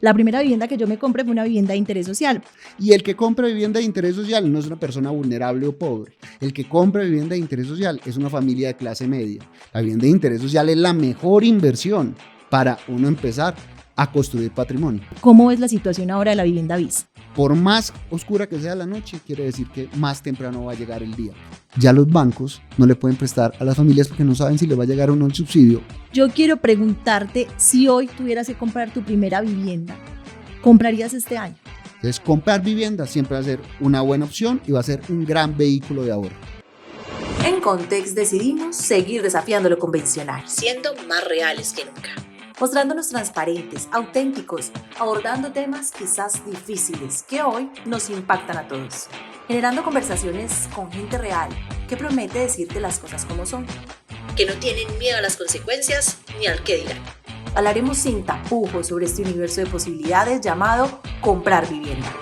La primera vivienda que yo me compré fue una vivienda de interés social. Y el que compra vivienda de interés social no es una persona vulnerable o pobre. El que compra vivienda de interés social es una familia de clase media. La vivienda de interés social es la mejor inversión para uno empezar a construir patrimonio. ¿Cómo es la situación ahora de la vivienda BIS? Por más oscura que sea la noche, quiere decir que más temprano va a llegar el día. Ya los bancos no le pueden prestar a las familias porque no saben si les va a llegar o no el subsidio. Yo quiero preguntarte, si hoy tuvieras que comprar tu primera vivienda, ¿comprarías este año? Entonces, comprar vivienda siempre va a ser una buena opción y va a ser un gran vehículo de ahorro. En Context decidimos seguir desafiando lo convencional, siendo más reales que nunca, mostrándonos transparentes, auténticos, abordando temas quizás difíciles que hoy nos impactan a todos, generando conversaciones con gente real que promete decirte las cosas como son, que no tienen miedo a las consecuencias ni al que dirán. Hablaremos sin tapujos sobre este universo de posibilidades llamado comprar vivienda.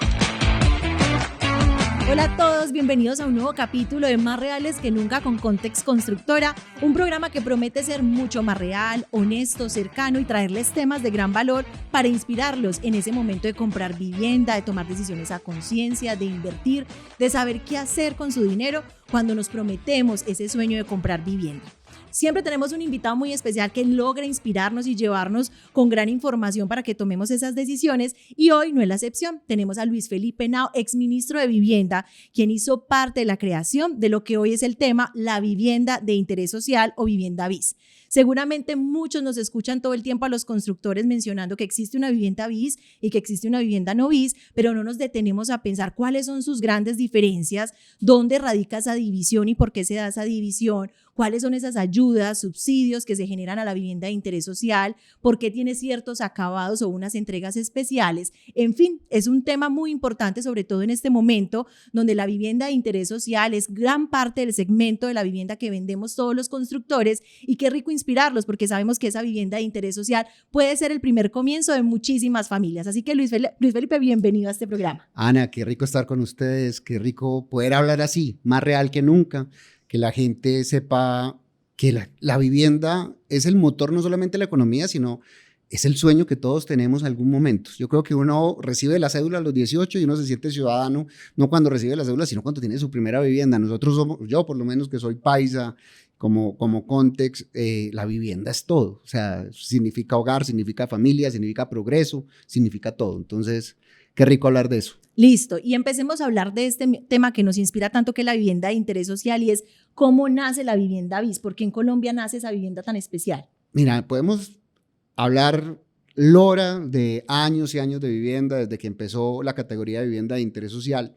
Hola a todos, bienvenidos a un nuevo capítulo de Más Reales que Nunca con Context Constructora, un programa que promete ser mucho más real, honesto, cercano y traerles temas de gran valor para inspirarlos en ese momento de comprar vivienda, de tomar decisiones a conciencia, de invertir, de saber qué hacer con su dinero cuando nos prometemos ese sueño de comprar vivienda. Siempre tenemos un invitado muy especial que logra inspirarnos y llevarnos con gran información para que tomemos esas decisiones, y hoy no es la excepción. Tenemos a Luis Felipe Henao, exministro de Vivienda, quien hizo parte de la creación de lo que hoy es el tema, la vivienda de interés social o vivienda BIS. Seguramente muchos nos escuchan todo el tiempo a los constructores mencionando que existe una vivienda BIS y que existe una vivienda no BIS, pero no nos detenemos a pensar cuáles son sus grandes diferencias, dónde radica esa división y por qué se da esa división, cuáles son esas ayudas, subsidios que se generan a la vivienda de interés social, por qué tiene ciertos acabados o unas entregas especiales. En fin, es un tema muy importante, sobre todo en este momento donde la vivienda de interés social es gran parte del segmento de la vivienda que vendemos todos los constructores, y qué rico inspirarlos porque sabemos que esa vivienda de interés social puede ser el primer comienzo de muchísimas familias. Así que Luis Felipe, bienvenido a este programa. Ana, qué rico estar con ustedes, qué rico poder hablar así, más real que nunca, que la gente sepa que la vivienda es el motor no solamente de la economía, sino es el sueño que todos tenemos en algún momento. Yo creo que uno recibe la cédula a los 18 y uno se siente ciudadano, no cuando recibe la cédula, sino cuando tiene su primera vivienda. Nosotros somos, yo por lo menos que soy paisa, como Context, la vivienda es todo. O sea, significa hogar, significa familia, significa progreso, significa todo. Entonces, qué rico hablar de eso. Listo, y empecemos a hablar de este tema que nos inspira tanto, que es la vivienda de interés social, y es cómo nace la vivienda BIS, porque en Colombia nace esa vivienda tan especial. Mira, podemos hablar lora de años y años de vivienda desde que empezó la categoría de vivienda de interés social,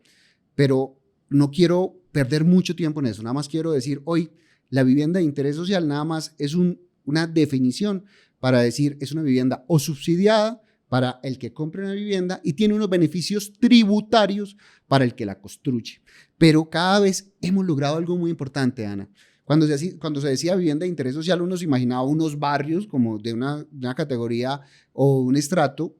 pero no quiero perder mucho tiempo en eso. Nada más quiero decir hoy, la vivienda de interés social nada más es una definición para decir es una vivienda o subsidiada para el que compra una vivienda y tiene unos beneficios tributarios para el que la construye. Pero cada vez hemos logrado algo muy importante, Ana. Cuando se decía vivienda de interés social, uno se imaginaba unos barrios como de una categoría o un estrato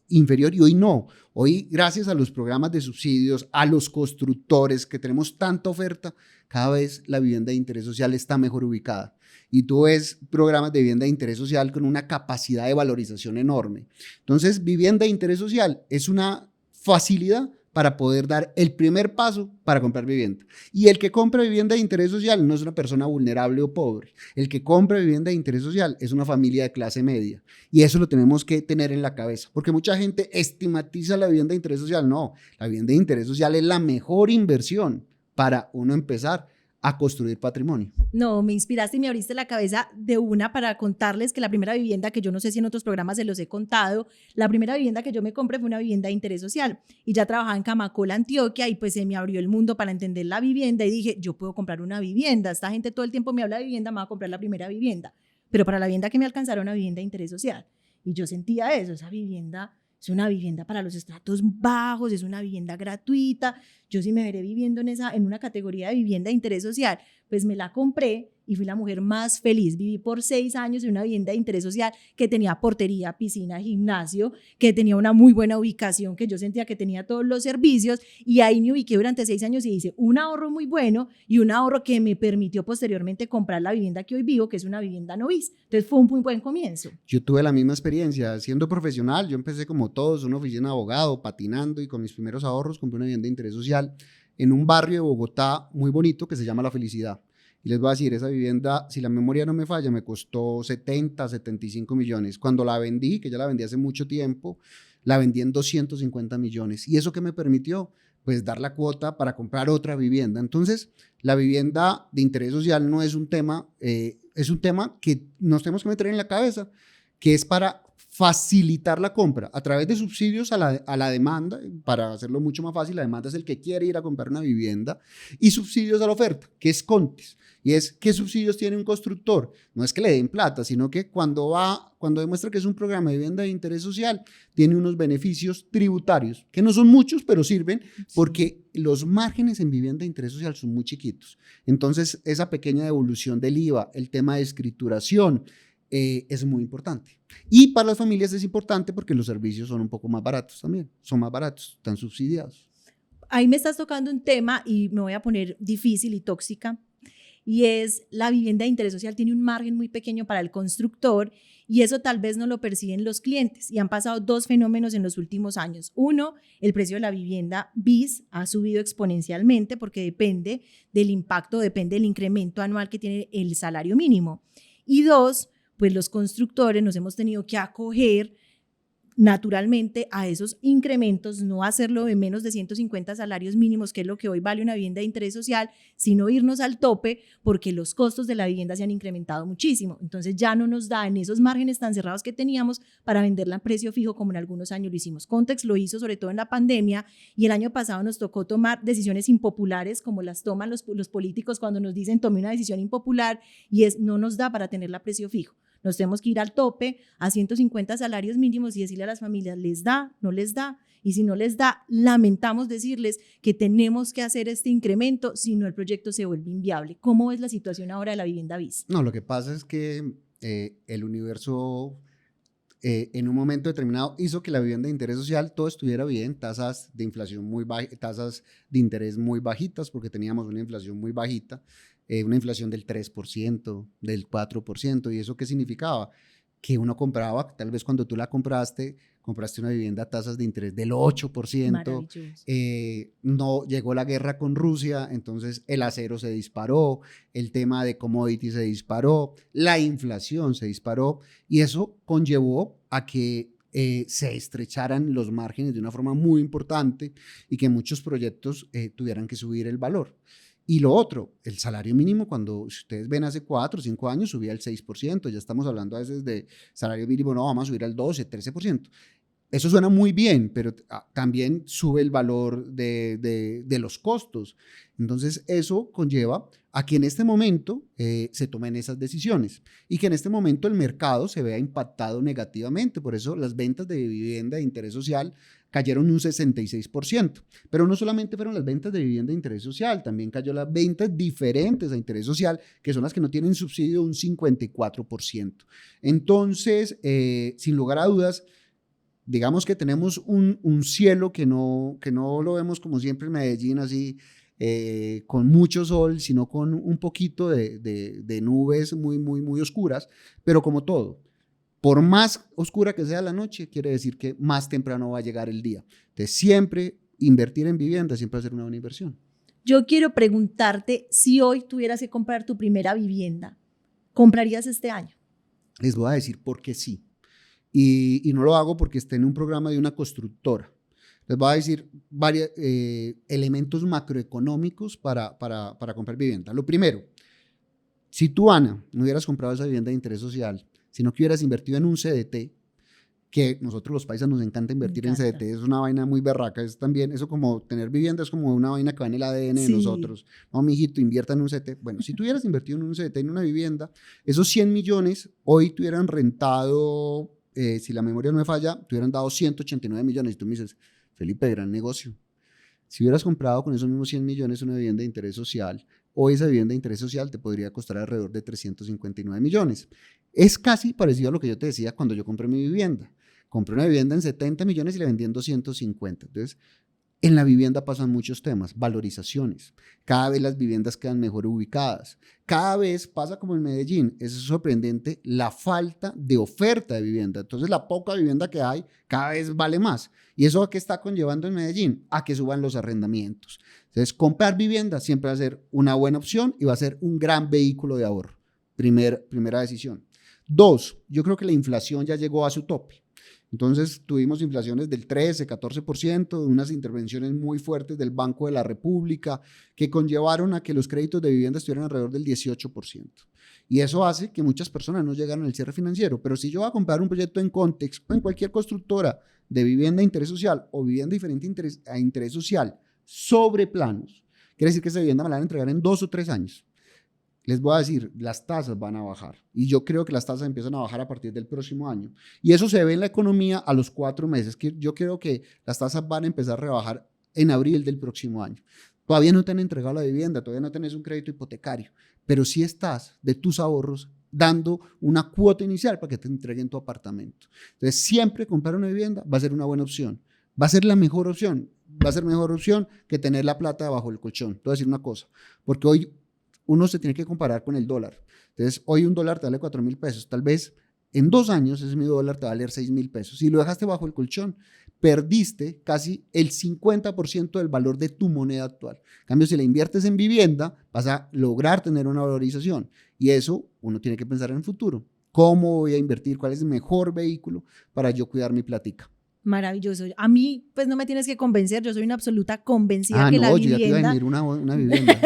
inferior, y hoy no. Hoy, gracias a los programas de subsidios, a los constructores que tenemos tanta oferta, cada vez la vivienda de interés social está mejor ubicada. Y tú ves programas de vivienda de interés social con una capacidad de valorización enorme. Entonces, vivienda de interés social es una facilidad para poder dar el primer paso para comprar vivienda. Y el que compra vivienda de interés social no es una persona vulnerable o pobre. El que compra vivienda de interés social es una familia de clase media. Y eso lo tenemos que tener en la cabeza, porque mucha gente estigmatiza la vivienda de interés social. No, la vivienda de interés social es la mejor inversión para uno empezar a construir patrimonio. No, me inspiraste y me abriste la cabeza de una para contarles que la primera vivienda, que yo no sé si en otros programas se los he contado, la primera vivienda que yo me compré fue una vivienda de interés social, y ya trabajaba en Camacola, Antioquia, y pues se me abrió el mundo para entender la vivienda y dije, yo puedo comprar una vivienda. Esta gente todo el tiempo me habla de vivienda, me va a comprar la primera vivienda, pero para la vivienda que me alcanzara, una vivienda de interés social. Y yo sentía eso, esa vivienda es una vivienda para los estratos bajos, es una vivienda gratuita. Yo sí me veré viviendo en una categoría de vivienda de interés social. Pues me la compré y fui la mujer más feliz. Viví por 6 años en una vivienda de interés social que tenía portería, piscina, gimnasio, que tenía una muy buena ubicación, que yo sentía que tenía todos los servicios, y ahí me ubiqué durante 6 años y hice un ahorro muy bueno y un ahorro que me permitió posteriormente comprar la vivienda que hoy vivo, que es una vivienda no bis. Entonces fue un muy buen comienzo. Yo tuve la misma experiencia. Siendo profesional, yo empecé como todos, una oficina de abogado, patinando, y con mis primeros ahorros compré una vivienda de interés social en un barrio de Bogotá muy bonito que se llama La Felicidad. Y les voy a decir, esa vivienda, si la memoria no me falla, me costó 70, 75 millones. Cuando la vendí, que ya la vendí hace mucho tiempo, la vendí en 250 millones. ¿Y eso qué me permitió? Pues dar la cuota para comprar otra vivienda. Entonces, la vivienda de interés social no es un tema, es un tema que nos tenemos que meter en la cabeza, que es para facilitar la compra a través de subsidios a la demanda. Para hacerlo mucho más fácil, la demanda es el que quiere ir a comprar una vivienda, y subsidios a la oferta, que es CONTES. Y es, ¿qué subsidios tiene un constructor? No es que le den plata, sino que cuando demuestra que es un programa de vivienda de interés social, tiene unos beneficios tributarios, que no son muchos, pero sirven, porque los márgenes en vivienda de interés social son muy chiquitos. Entonces, esa pequeña devolución del IVA, el tema de escrituración, es muy importante. Y para las familias es importante porque los servicios son un poco más baratos también, son más baratos, están subsidiados. Ahí me estás tocando un tema y me voy a poner difícil y tóxica, y es la vivienda de interés social tiene un margen muy pequeño para el constructor, y eso tal vez no lo perciben los clientes, y han pasado 2 fenómenos en los últimos años. Uno, el precio de la vivienda bis ha subido exponencialmente porque depende del impacto, depende del incremento anual que tiene el salario mínimo. Y 2, pues los constructores nos hemos tenido que acoger naturalmente a esos incrementos, no hacerlo de menos de 150 salarios mínimos, que es lo que hoy vale una vivienda de interés social, sino irnos al tope, porque los costos de la vivienda se han incrementado muchísimo. Entonces ya no nos da en esos márgenes tan cerrados que teníamos para venderla a precio fijo como en algunos años lo hicimos. Context lo hizo sobre todo en la pandemia, y el año pasado nos tocó tomar decisiones impopulares como las toman los políticos cuando nos dicen tome una decisión impopular, y es no nos da para tenerla a precio fijo. Nos tenemos que ir al tope a 150 salarios mínimos y decirle a las familias, ¿les da? ¿No les da? Y si no les da, lamentamos decirles que tenemos que hacer este incremento, si no el proyecto se vuelve inviable. ¿Cómo es la situación ahora de la vivienda bis? No, lo que pasa es que el universo en un momento determinado hizo que la vivienda de interés social todo estuviera bien, tasas de inflación muy bajas, tasas de interés muy bajitas, porque teníamos una inflación muy bajita, una inflación del 3%, del 4%. ¿Y eso qué significaba? Que uno compraba, tal vez cuando tú la compraste una vivienda a tasas de interés del 8%. No llegó la guerra con Rusia, entonces el acero se disparó, el tema de commodities se disparó, la inflación se disparó, y eso conllevó a que se estrecharan los márgenes de una forma muy importante y que muchos proyectos tuvieran que subir el valor. Y lo otro, el salario mínimo, cuando ustedes ven hace 4 o 5 años subía al 6%, ya estamos hablando a veces de salario mínimo, no, vamos a subir al 12, 13%. Eso suena muy bien, pero también sube el valor de los costos. Entonces, eso conlleva a que en este momento se tomen esas decisiones y que en este momento el mercado se vea impactado negativamente. Por eso las ventas de vivienda de interés social cayeron un 66%. Pero no solamente fueron las ventas de vivienda de interés social, también cayó las ventas diferentes a interés social, que son las que no tienen subsidio, un 54%. Entonces, sin lugar a dudas, digamos que tenemos un cielo que no lo vemos como siempre en Medellín, así con mucho sol, sino con un poquito de nubes muy, muy, muy oscuras, pero como todo, por más oscura que sea la noche, quiere decir que más temprano va a llegar el día. Entonces, siempre invertir en vivienda, siempre va a ser una buena inversión. Yo quiero preguntarte, si hoy tuvieras que comprar tu primera vivienda, ¿comprarías este año? Les voy a decir por qué sí. Y no lo hago porque esté en un programa de una constructora. Les voy a decir varios elementos macroeconómicos para comprar vivienda. Lo primero, si tú, Ana, no hubieras comprado esa vivienda de interés social, sino que hubieras invertido en un CDT, que nosotros los paisas nos encanta invertir en CDT, es una vaina muy berraca, es también, eso como tener vivienda es como una vaina que va en el ADN de nosotros. No, mijito, invierta en un CDT. Bueno, si tú hubieras invertido en un CDT, en una vivienda, esos 100 millones hoy te hubieran rentado, si la memoria no me falla, te hubieran dado 189 millones. Y tú me dices, Felipe, gran negocio. Si hubieras comprado con esos mismos 100 millones una vivienda de interés social, hoy esa vivienda de interés social te podría costar alrededor de 359 millones. Es casi parecido a lo que yo te decía cuando yo compré mi vivienda. Compré una vivienda en 70 millones y la vendí en 250. Entonces, en la vivienda pasan muchos temas, valorizaciones. Cada vez las viviendas quedan mejor ubicadas. Cada vez pasa como en Medellín. Es sorprendente la falta de oferta de vivienda. Entonces, la poca vivienda que hay cada vez vale más. ¿Y eso a qué está conllevando en Medellín? A que suban los arrendamientos. Entonces, comprar vivienda siempre va a ser una buena opción y va a ser un gran vehículo de ahorro. Primera decisión. 2, yo creo que la inflación ya llegó a su tope. Entonces tuvimos inflaciones del 13, 14%, unas intervenciones muy fuertes del Banco de la República que conllevaron a que los créditos de vivienda estuvieran alrededor del 18%. Y eso hace que muchas personas no llegaran al cierre financiero. Pero si yo voy a comprar un proyecto en Context o en cualquier constructora de vivienda de interés social o vivienda diferente a interés social sobre planos, quiere decir que esa vivienda me la van a entregar en 2 o 3 años. Les voy a decir, las tasas van a bajar y yo creo que las tasas empiezan a bajar a partir del próximo año y eso se ve en la economía a los 4 meses, que yo creo que las tasas van a empezar a rebajar en abril del próximo año. Todavía no te han entregado la vivienda, todavía no tenés un crédito hipotecario, pero sí estás de tus ahorros dando una cuota inicial para que te entreguen tu apartamento. Entonces siempre comprar una vivienda va a ser una buena opción, va a ser la mejor opción, va a ser mejor opción que tener la plata debajo del colchón. Te voy a decir una cosa, porque hoy uno se tiene que comparar con el dólar. Entonces, hoy un dólar te vale 4.000 pesos. Tal vez en 2 años ese mismo dólar te va a valer 6.000 pesos. Si lo dejaste bajo el colchón, perdiste casi el 50% del valor de tu moneda actual. En cambio, si la inviertes en vivienda, vas a lograr tener una valorización. Y eso uno tiene que pensar en el futuro. ¿Cómo voy a invertir? ¿Cuál es el mejor vehículo para yo cuidar mi platica? Maravilloso. A mí, pues no me tienes que convencer, yo soy una absoluta convencida que no, la yo ya te iba a vivienda... decir una vivienda.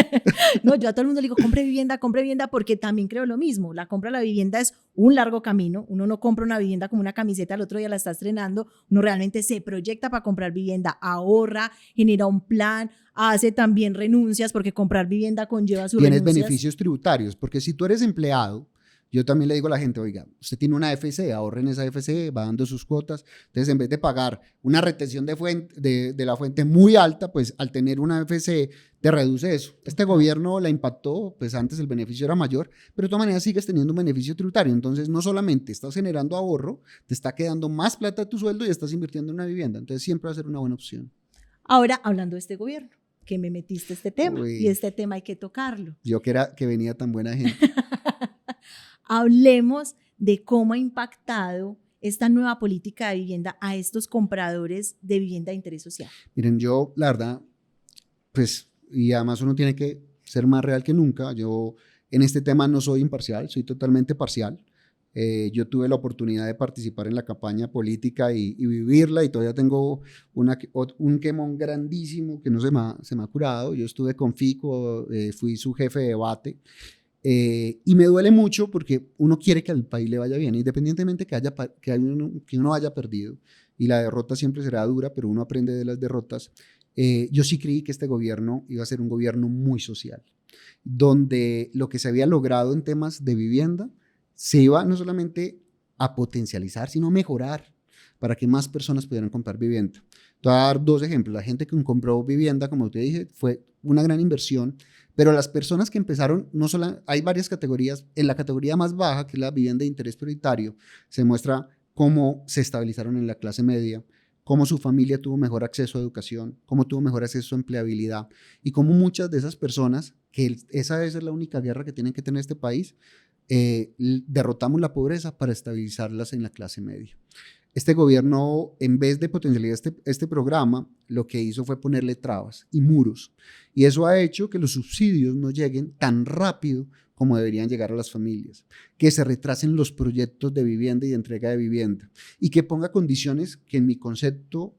No, yo a todo el mundo le digo, compre vivienda, porque también creo lo mismo. La compra de la vivienda es un largo camino. Uno no compra una vivienda como una camiseta, al otro día la está estrenando. Uno realmente se proyecta para comprar vivienda, ahorra, genera un plan, hace también renuncias, porque comprar vivienda conlleva sus Tienes renuncias. beneficios tributarios, porque si tú eres empleado, yo también le digo a la gente, oiga, usted tiene una AFC, ahorren esa AFC, va dando sus cuotas. Entonces, en vez de pagar una retención de la fuente muy alta, pues al tener una AFC te reduce eso. Este gobierno la impactó, pues antes el beneficio era mayor, pero de todas maneras sigues teniendo un beneficio tributario. Entonces, no solamente estás generando ahorro, te está quedando más plata de tu sueldo y estás invirtiendo en una vivienda. Entonces, siempre va a ser una buena opción. Ahora, hablando de este gobierno, que me metiste este tema, Uy, y este tema hay que tocarlo. Yo que venía tan buena gente. Hablemos de cómo ha impactado esta nueva política de vivienda a estos compradores de vivienda de interés social. Miren, yo, la verdad, pues, y además uno tiene que ser más real que nunca. Yo en este tema no soy imparcial, soy totalmente parcial. Yo tuve la oportunidad de participar en la campaña política y vivirla y todavía tengo un quemón grandísimo que no se me ha curado. Yo estuve con Fico, fui su jefe de debate. Y me duele mucho porque uno quiere que al país le vaya bien, independientemente que uno haya perdido. Y la derrota siempre será dura, pero uno aprende de las derrotas. Yo sí creí que este gobierno iba a ser un gobierno muy social, donde lo que se había logrado en temas de vivienda se iba no solamente a potencializar, sino a mejorar para que más personas pudieran comprar vivienda. Te voy a dar 2 ejemplos. La gente que compró vivienda, como te dije, fue una gran inversión, pero las personas que empezaron, no solo, hay varias categorías. En la categoría más baja, que es la vivienda de interés prioritario, se muestra cómo se estabilizaron en la clase media, cómo su familia tuvo mejor acceso a educación, cómo tuvo mejor acceso a empleabilidad y cómo muchas de esas personas, que esa debe ser la única guerra que tienen que tener este país, derrotamos la pobreza para estabilizarlas en la clase media. Este gobierno, en vez de potencializar este programa, lo que hizo fue ponerle trabas y muros. Y eso ha hecho que los subsidios no lleguen tan rápido como deberían llegar a las familias, que se retrasen los proyectos de vivienda y de entrega de vivienda, y que ponga condiciones que en mi concepto,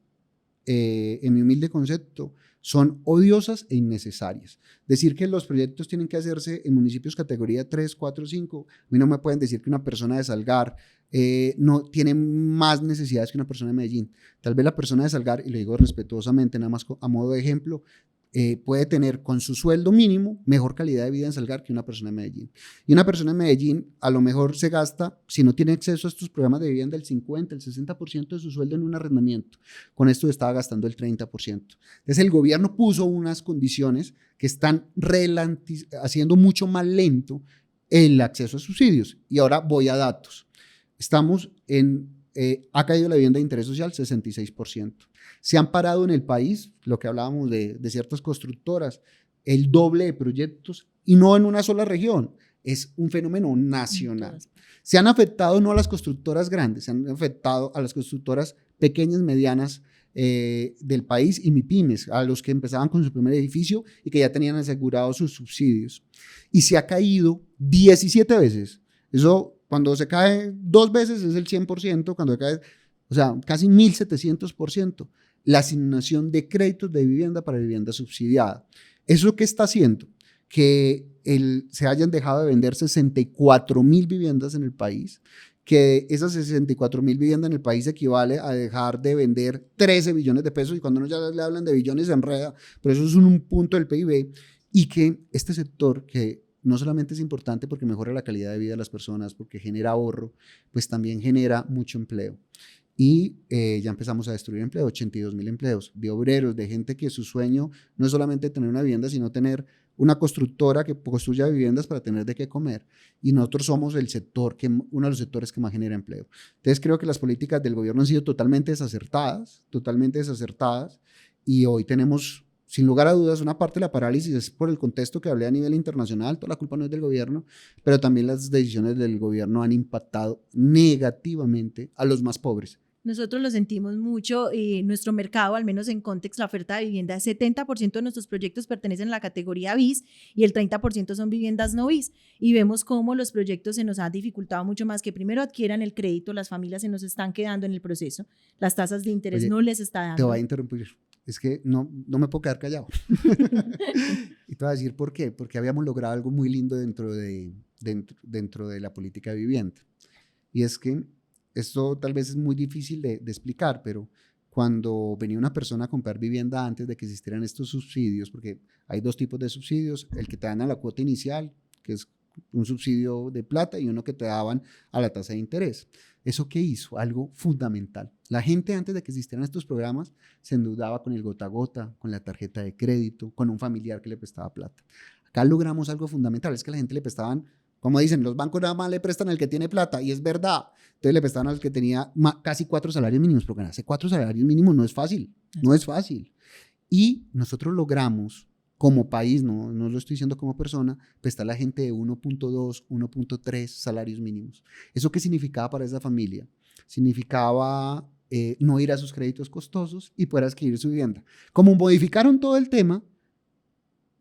en mi humilde concepto, son odiosas e innecesarias. Decir que los proyectos tienen que hacerse en municipios categoría 3, 4, 5, a mí no me pueden decir que una persona de Salgar no tiene más necesidades que una persona de Medellín. Tal vez la persona de Salgar, y lo digo respetuosamente, nada más a modo de ejemplo, puede tener con su sueldo mínimo mejor calidad de vida en Salgar que una persona en Medellín. Y una persona en Medellín a lo mejor se gasta, si no tiene acceso a estos programas de vivienda, el 50, el 60% de su sueldo en un arrendamiento. Con esto estaba gastando el 30%. Entonces el gobierno puso unas condiciones que están haciendo mucho más lento el acceso a subsidios. Y ahora voy a datos. Ha caído la vivienda de interés social 66%. Se han parado en el país, lo que hablábamos de ciertas constructoras, el doble de proyectos y no en una sola región. Es un fenómeno nacional. Se han afectado no a las constructoras grandes, se han afectado a las constructoras pequeñas, medianas del país y MIPYMES, a los que empezaban con su primer edificio y que ya tenían asegurados sus subsidios. Y se ha caído 17 veces. Eso, cuando se cae 2 veces es el 100%, cuando se cae, o sea, casi 1.700%, la asignación de créditos de vivienda para vivienda subsidiada. ¿Eso qué está haciendo? Que se hayan dejado de vender 64.000 viviendas en el país, que esas 64.000 viviendas en el país equivale a dejar de vender 13 billones de pesos, y cuando uno ya le hablan de billones se enreda, pero eso es un punto del PIB, y que este sector que no solamente es importante porque mejora la calidad de vida de las personas, porque genera ahorro, pues también genera mucho empleo. Y ya empezamos a destruir empleo, 82.000 empleos, de obreros, de gente que su sueño no es solamente tener una vivienda, sino tener una constructora que construya viviendas para tener de qué comer. Y nosotros somos uno de los sectores que más genera empleo. Entonces creo que las políticas del gobierno han sido totalmente desacertadas, y hoy tenemos, sin lugar a dudas, una parte de la parálisis es por el contexto que hablé a nivel internacional. Toda la culpa no es del gobierno, pero también las decisiones del gobierno han impactado negativamente a los más pobres. Nosotros lo sentimos mucho y nuestro mercado, al menos en Context, la oferta de vivienda, el 70% de nuestros proyectos pertenecen a la categoría BIS y el 30% son viviendas no BIS. Y vemos cómo los proyectos se nos han dificultado mucho más, que primero adquieran el crédito, las familias se nos están quedando en el proceso, las tasas de interés no les está dando. Te voy a interrumpir, es que no me puedo quedar callado. Y te voy a decir por qué, porque habíamos logrado algo muy lindo dentro de la política de vivienda. Y es que esto tal vez es muy difícil de explicar, pero cuando venía una persona a comprar vivienda antes de que existieran estos subsidios, porque hay 2 tipos de subsidios, el que te dan a la cuota inicial, que es un subsidio de plata, y uno que te daban a la tasa de interés. ¿Eso qué hizo? Algo fundamental. La gente, antes de que existieran estos programas, se endeudaba con el gota a gota, con la tarjeta de crédito, con un familiar que le prestaba plata. Acá logramos algo fundamental, es que a la gente le prestaban, como dicen, los bancos nada más le prestan al que tiene plata, y es verdad. Entonces le prestaban al que tenía casi 4 salarios mínimos, porque ganarse 4 salarios mínimos no es fácil, no es fácil. Y nosotros logramos, como país, no lo estoy diciendo como persona, prestar a la gente de 1.2, 1.3 salarios mínimos. ¿Eso qué significaba para esa familia? Significaba no ir a sus créditos costosos y poder adquirir su vivienda. Como modificaron todo el tema,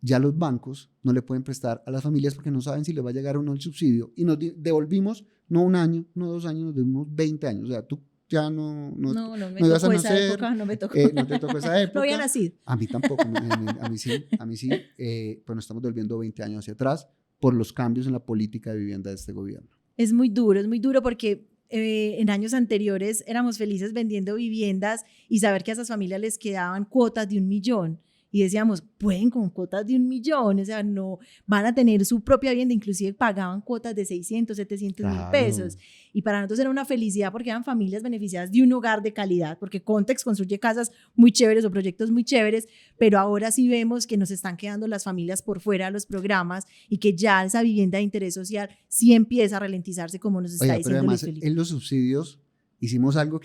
ya los bancos no le pueden prestar a las familias porque no saben si les va a llegar o no el subsidio, y nos devolvimos no 1 año, no 2 años, nos devolvimos 20 años. O sea, tú ya no me ibas a tocó nacer, esa época, no me tocó. No te tocó esa época. No había nacido. A mí tampoco, a mí sí, pues nos estamos devolviendo 20 años hacia atrás por los cambios en la política de vivienda de este gobierno. Es muy duro porque en años anteriores éramos felices vendiendo viviendas y saber que a esas familias les quedaban cuotas de 1 millón. Y decíamos, pueden con cuotas de 1 millón, o sea, no van a tener su propia vivienda, inclusive pagaban cuotas de 600, 700 mil pesos. Y para nosotros era una felicidad porque eran familias beneficiadas de un hogar de calidad, porque Context construye casas muy chéveres o proyectos muy chéveres, pero ahora sí vemos que nos están quedando las familias por fuera de los programas y que ya esa vivienda de interés social sí empieza a ralentizarse, como nos está diciendo Luis Felipe. Pero además, en los subsidios hicimos algo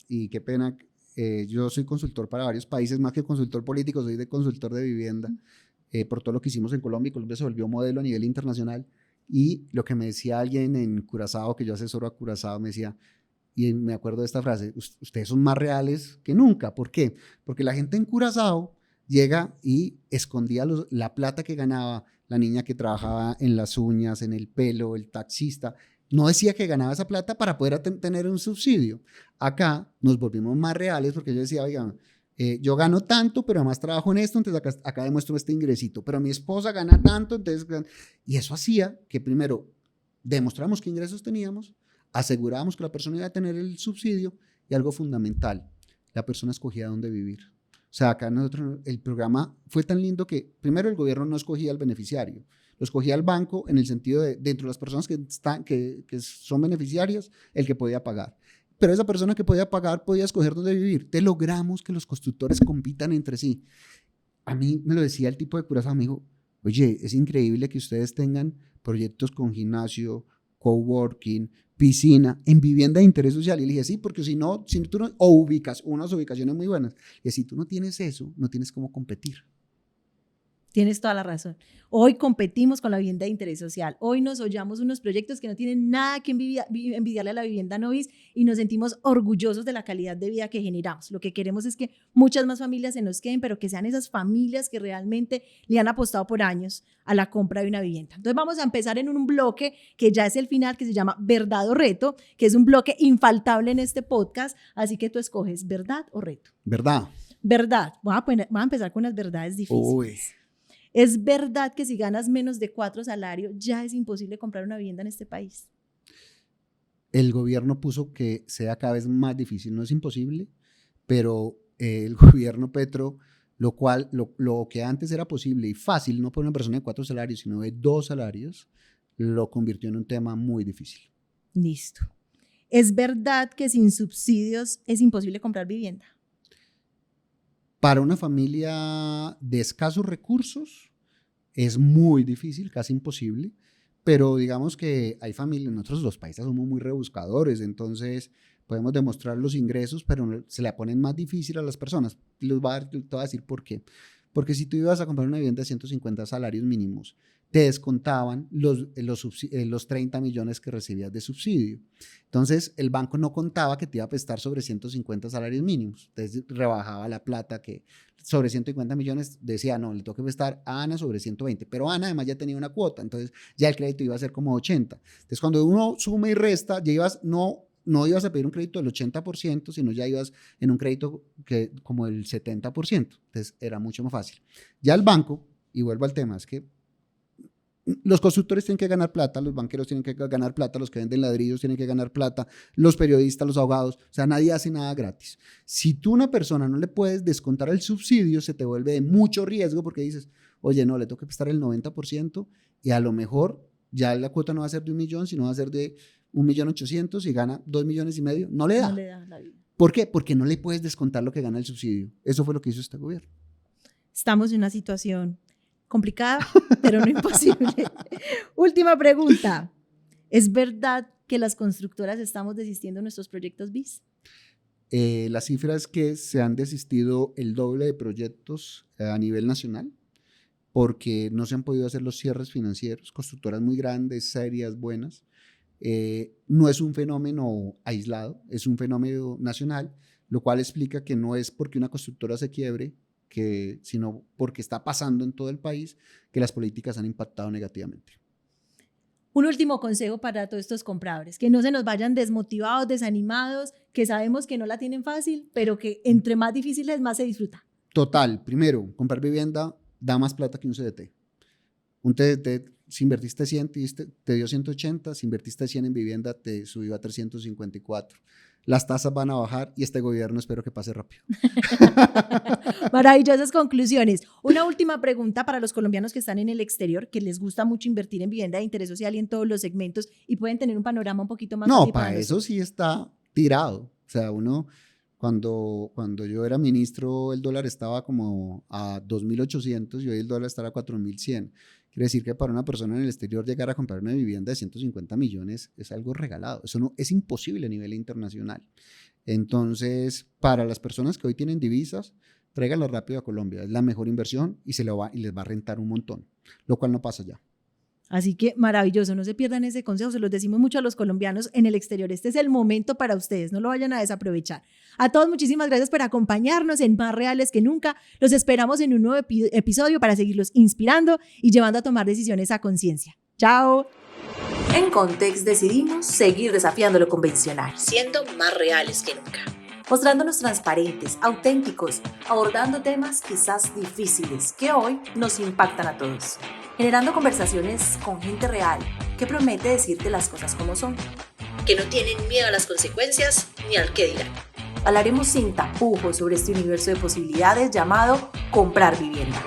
y qué pena. Yo soy consultor para varios países, más que consultor político, soy consultor de vivienda, por todo lo que hicimos en Colombia, y Colombia se volvió modelo a nivel internacional. Y lo que me decía alguien en Curazao, que yo asesoro a Curazao, me decía, y me acuerdo de esta frase, ustedes son más reales que nunca. ¿Por qué? Porque la gente en Curazao llega y escondía la plata que ganaba la niña que trabajaba en las uñas, en el pelo, el taxista. No decía que ganaba esa plata para poder tener un subsidio. Acá nos volvimos más reales porque yo decía, oigan, yo gano tanto, pero además trabajo en esto, entonces acá demuestro este ingresito, pero mi esposa gana tanto, entonces... Y eso hacía que primero demostramos qué ingresos teníamos, asegurábamos que la persona iba a tener el subsidio, y algo fundamental, la persona escogía dónde vivir. sea, acá nosotros, el programa fue tan lindo que primero el gobierno no escogía al beneficiario, lo escogía el banco en el sentido de dentro de las personas que son beneficiarias, el que podía pagar. Pero esa persona que podía pagar podía escoger dónde vivir. Te logramos que los constructores compitan entre sí. A mí me lo decía el tipo de Curazao, me dijo, oye, es increíble que ustedes tengan proyectos con gimnasio, coworking, piscina, en vivienda de interés social. Y le dije, sí, porque si no, si tú no, o ubicas unas ubicaciones muy buenas. Y si tú no tienes eso, no tienes cómo competir. Tienes toda la razón. Hoy competimos con la vivienda de interés social. Hoy nos hollamos unos proyectos que no tienen nada que envidiarle a la vivienda Novis y nos sentimos orgullosos de la calidad de vida que generamos. Lo que queremos es que muchas más familias se nos queden, pero que sean esas familias que realmente le han apostado por años a la compra de una vivienda. Entonces vamos a empezar en un bloque que ya es el final, que se llama Verdad o Reto, que es un bloque infaltable en este podcast. Así que tú escoges verdad o reto. ¿Verdad? Verdad. Voy a empezar con unas verdades difíciles. Uy. ¿Es verdad que si ganas menos de 4 salarios ya es imposible comprar una vivienda en este país? El gobierno puso que sea cada vez más difícil, no es imposible, pero el gobierno Petro, lo que antes era posible y fácil, no por una persona de 4 salarios, sino de 2 salarios, lo convirtió en un tema muy difícil. Listo. ¿Es verdad que sin subsidios es imposible comprar vivienda? Para una familia de escasos recursos es muy difícil, casi imposible, pero digamos que hay familias, nosotros los países somos muy rebuscadores, entonces podemos demostrar los ingresos, pero se le ponen más difícil a las personas. Te voy a decir por qué. Porque si tú ibas a comprar una vivienda de 150 salarios mínimos, te descontaban los 30 millones que recibías de subsidio. Entonces, el banco no contaba que te iba a prestar sobre 150 salarios mínimos. Entonces, rebajaba la plata que sobre 150 millones decía, no, le tengo que prestar a Ana sobre 120. Pero Ana además ya tenía una cuota, entonces ya el crédito iba a ser como 80. Entonces, cuando uno suma y resta, ya ibas, no ibas a pedir un crédito del 80%, sino ya ibas en un crédito que como el 70%. Entonces, era mucho más fácil. Ya el banco, y vuelvo al tema, es que los constructores tienen que ganar plata, los banqueros tienen que ganar plata, los que venden ladrillos tienen que ganar plata, los periodistas, los abogados, o sea, nadie hace nada gratis. Si tú a una persona no le puedes descontar el subsidio, se te vuelve de mucho riesgo porque dices, oye, no, le tengo que prestar el 90% y a lo mejor ya la cuota no va a ser de 1 millón, sino va a ser de 1.800.000 y gana 2,5 millones, no le da. No le da la vida. ¿Por qué? Porque no le puedes descontar lo que gana el subsidio. Eso fue lo que hizo este gobierno. Estamos en una situación complicada, pero no imposible. Última pregunta. ¿Es verdad que las constructoras estamos desistiendo de nuestros proyectos BIS? La cifra es que se han desistido el doble de proyectos a nivel nacional porque no se han podido hacer los cierres financieros, constructoras muy grandes, serias, buenas. No es un fenómeno aislado, es un fenómeno nacional, lo cual explica que no es porque una constructora se quiebre, sino porque está pasando en todo el país que las políticas han impactado negativamente. Un último consejo para todos estos compradores, que no se nos vayan desmotivados, desanimados, que sabemos que no la tienen fácil, pero que entre más difícil es, más se disfruta. Total, primero, comprar vivienda da más plata que un CDT. Un CDT, si invertiste 100, te dio 180, si invertiste 100 en vivienda, te subió a 354. Las tasas van a bajar y este gobierno espero que pase rápido. Maravillosas conclusiones. Una última pregunta para los colombianos que están en el exterior, que les gusta mucho invertir en vivienda de interés social y en todos los segmentos y pueden tener un panorama un poquito más. No, para eso sí está tirado. O sea, cuando yo era ministro, el dólar estaba como a 2.800 y hoy el dólar está a 4.100. Quiere decir que para una persona en el exterior llegar a comprar una vivienda de 150 millones es algo regalado. Eso no, es imposible a nivel internacional. Entonces, para las personas que hoy tienen divisas, tráiganlas rápido a Colombia. Es la mejor inversión y les va a rentar un montón, lo cual no pasa ya. Así que maravilloso, no se pierdan ese consejo, se los decimos mucho a los colombianos en el exterior. Este es el momento para ustedes, no lo vayan a desaprovechar. A todos muchísimas gracias por acompañarnos en Más Reales que Nunca. Los esperamos en un nuevo episodio para seguirlos inspirando y llevando a tomar decisiones a conciencia. ¡Chao! En Context decidimos seguir desafiando lo convencional, siendo más reales que nunca. Mostrándonos transparentes, auténticos, abordando temas quizás difíciles que hoy nos impactan a todos. Generando conversaciones con gente real que promete decirte las cosas como son. Que no tienen miedo a las consecuencias ni al qué dirán. Hablaremos sin tapujos sobre este universo de posibilidades llamado comprar vivienda.